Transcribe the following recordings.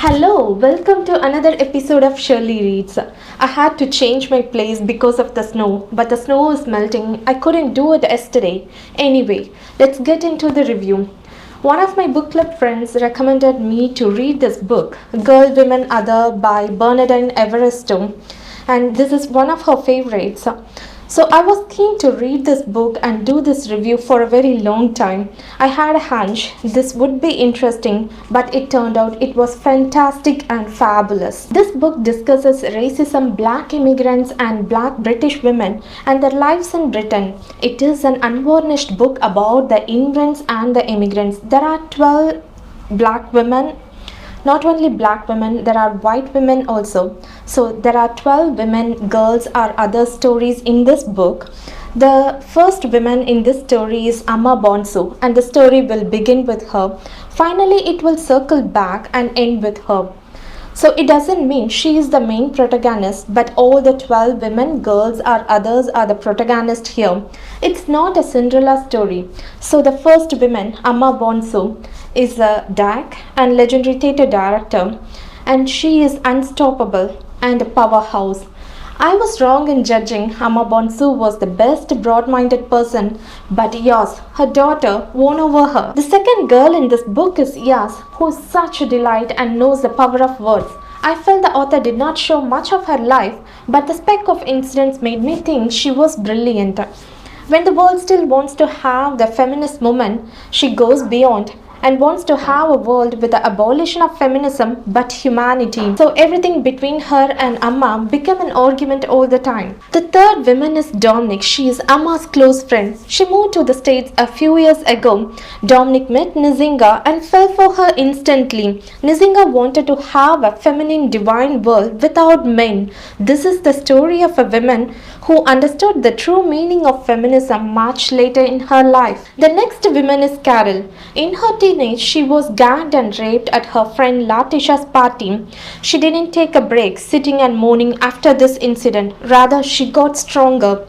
Hello, welcome to another episode of Shirley Reads. I had to change my place because of the snow, but the snow is melting. I couldn't do it yesterday. Anyway, let's get into the review. One of my book club friends recommended me to read this book, Girl, Women, Other by Bernadine Evaristo, and this is one of her favorites. So I was keen to read this book and do this review for a very long time. I had a hunch this would be interesting, but it turned out it was fantastic and fabulous. This book discusses racism, black immigrants and black British women and their lives in Britain. It is an unvarnished book about the immigrants and the immigrants. There are 12 black women. Not only black women, there are white women also. So there are 12 women, girls or other stories in this book. The first woman in this story is Amma Bonsu, and the story will begin with her. Finally, it will circle back and end with her. So it doesn't mean she is the main protagonist, but all the 12 women, girls or others are the protagonist here. It's not a Cinderella story. So the first woman, Amma Bonsu, is a DAC and legendary theatre director, and she is unstoppable and a powerhouse. I was wrong in judging Amma Bonsu was the best broad-minded person, but Yas, her daughter, won over her. The second girl in this book is Yas, who is such a delight and knows the power of words. I felt the author did not show much of her life, but the speck of incidents made me think she was brilliant. When the world still wants to have the feminist movement, she goes beyond and wants to have a world with the abolition of feminism but humanity. So everything between her and Amma became an argument all the time. The third woman is Dominic. She is Amma's close friend. She moved to the States a few years ago. Dominic met Nzinga and fell for her instantly. Nzinga wanted to have a feminine divine world without men. This is the story of a woman who understood the true meaning of feminism much later in her life. The next woman is Carol. In her teenage, she was gagged and raped at her friend Latisha's party. She didn't take a break, sitting and moaning after this incident. Rather, she got stronger.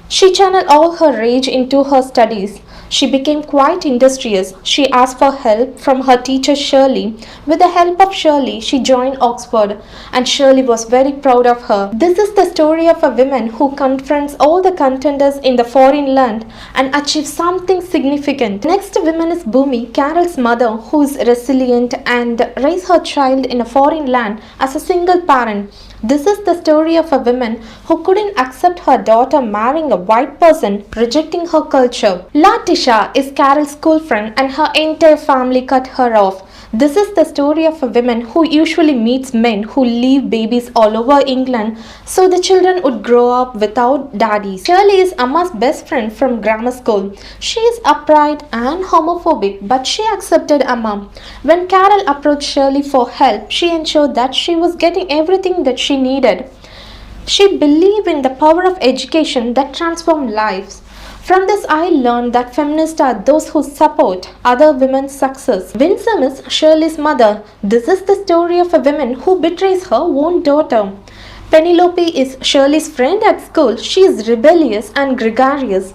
She channeled all her rage into her studies. She became quite industrious. She asked for help from her teacher Shirley. With the help of Shirley, she joined Oxford, and Shirley was very proud of her. This is the story of a woman who confronts all the contenders in the foreign land and achieves something significant. Next woman is Bhumi, Carol's mother, who is resilient and raised her child in a foreign land as a single parent. This is the story of a woman who couldn't accept her daughter marrying a white person, rejecting her culture. Latisha is Carol's school friend and her entire family cut her off. This is the story of a woman who usually meets men who leave babies all over England so the children would grow up without daddies. Shirley is Amma's best friend from grammar school. She is upright and homophobic, but she accepted Amma. When Carol approached Shirley for help, she ensured that she was getting everything that she needed. She believed in the power of education that transformed lives. From this, I learned that feminists are those who support other women's success. Winsome is Shirley's mother. This is the story of a woman who betrays her own daughter. Penelope is Shirley's friend at school. She is rebellious and gregarious.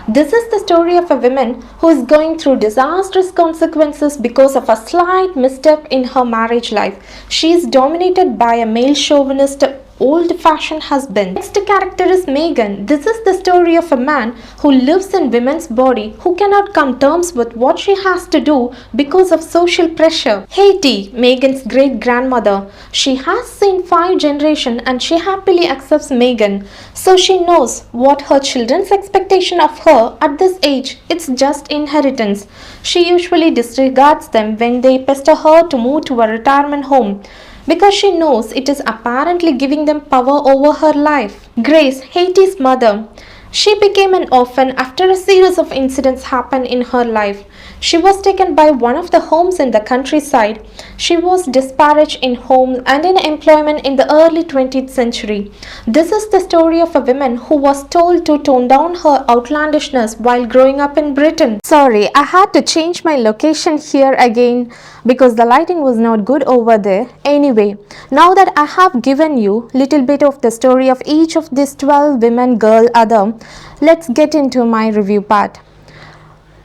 This is the story of a woman who is going through disastrous consequences because of a slight misstep in her marriage life. She is dominated by a male chauvinist old-fashioned husband. Next character is Megan. This is the story of a man who lives in women's body who cannot come terms with what she has to do because of social pressure. Haiti, Megan's great-grandmother. She has seen 5 generations and she happily accepts Megan. So she knows what her children's expectation of her at this age. It's just inheritance. She usually disregards them when they pester her to move to a retirement home, because she knows it is apparently giving them power over her life. Grace, Haiti's mother. She became an orphan after a series of incidents happened in her life. She was taken by one of the homes in the countryside. She was disparaged in home and in employment in the early 20th century. This is the story of a woman who was told to tone down her outlandishness while growing up in Britain. Sorry, I had to change my location here again because the lighting was not good over there. Anyway, now that I have given you little bit of the story of each of these 12 women, girl, other, let's get into my review part.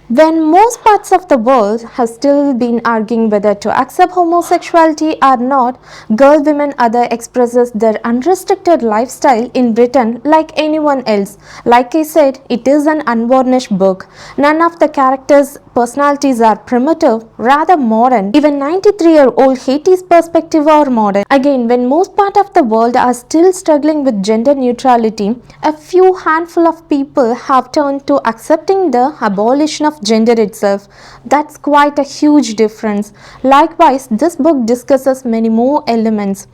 When most parts of the world have still been arguing whether to accept homosexuality or not, Girl Women Other expresses their unrestricted lifestyle in Britain like anyone else. Like I said, it is an unvarnished book. None of the characters' personalities are primitive, rather modern. Even 93-year-old Haiti's perspective are modern. Again, when most part of the world are still struggling with gender neutrality, a few handful of people have turned to accepting the abolition of gender itself. That's quite a huge difference. Likewise, this book discusses many more elements.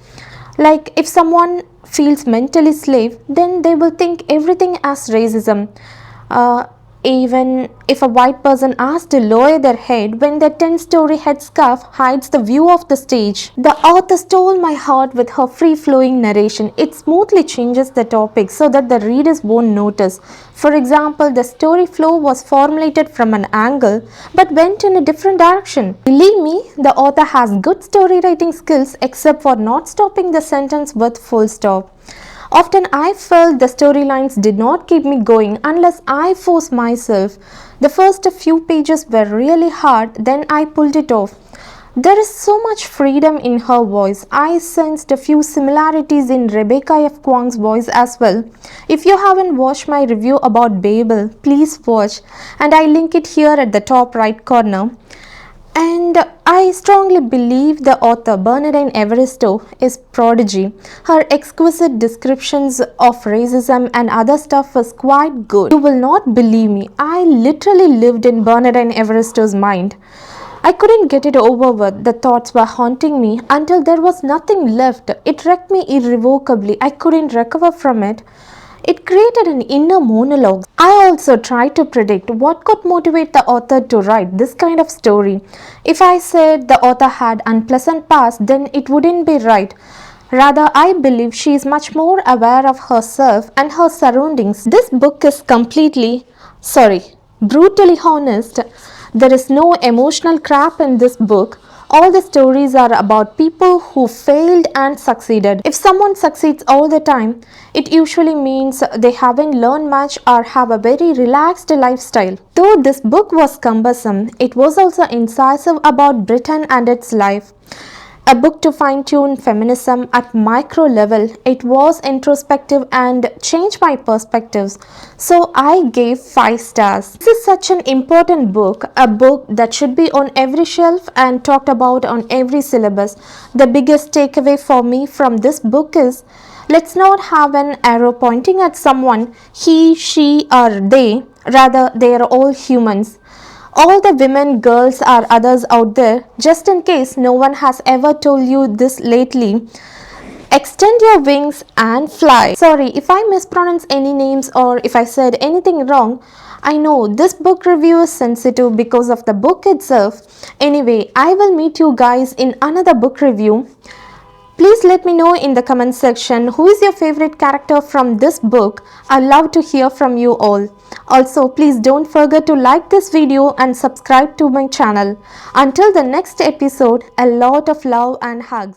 Like if someone feels mentally slave, then they will think everything as racism. Uh, Even if a white person asks to lower their head when their 10-story headscarf hides the view of the stage. The author stole my heart with her free-flowing narration. It smoothly changes the topic so that the readers won't notice. For example, the story flow was formulated from an angle but went in a different direction. Believe me, the author has good story writing skills except for not stopping the sentence with full stop. Often I felt the storylines did not keep me going unless I forced myself. The first few pages were really hard, then I pulled it off. There is so much freedom in her voice. I sensed a few similarities in Rebecca F. Kwong's voice as well. If you haven't watched my review about Babel, please watch, and I link it here at the top right corner. And I strongly believe the author Bernadine Evaristo is prodigy. Her exquisite descriptions of racism and other stuff was quite good. You will not believe me. I literally lived in Bernadine Evaristo's mind. I couldn't get it over with. The thoughts were haunting me until there was nothing left. It wrecked me irrevocably. I couldn't recover from it. It created an inner monologue. I also tried to predict what could motivate the author to write this kind of story. If I said the author had unpleasant past, then it wouldn't be right. Rather, I believe she is much more aware of herself and her surroundings. This book is brutally honest. There is no emotional crap in this book. All the stories are about people who failed and succeeded. If someone succeeds all the time, it usually means they haven't learned much or have a very relaxed lifestyle. Though this book was cumbersome, it was also incisive about Britain and its life. A book to fine-tune feminism at micro level. It was introspective and changed my perspectives. So I gave 5 stars. This is such an important book, a book that should be on every shelf and talked about on every syllabus. The biggest takeaway for me from this book is, let's not have an arrow pointing at someone, he, she or they. Rather, they are all humans. All the women, girls or others out there, just in case no one has ever told you this lately, extend your wings and fly. Sorry if I mispronounce any names or if I said anything wrong. I know this book review is sensitive because of the book itself. Anyway, I will meet you guys in another book review. Please let me know in the comment section who is your favorite character from this book. I love to hear from you all. Also, please don't forget to like this video and subscribe to my channel. Until the next episode, a lot of love and hugs.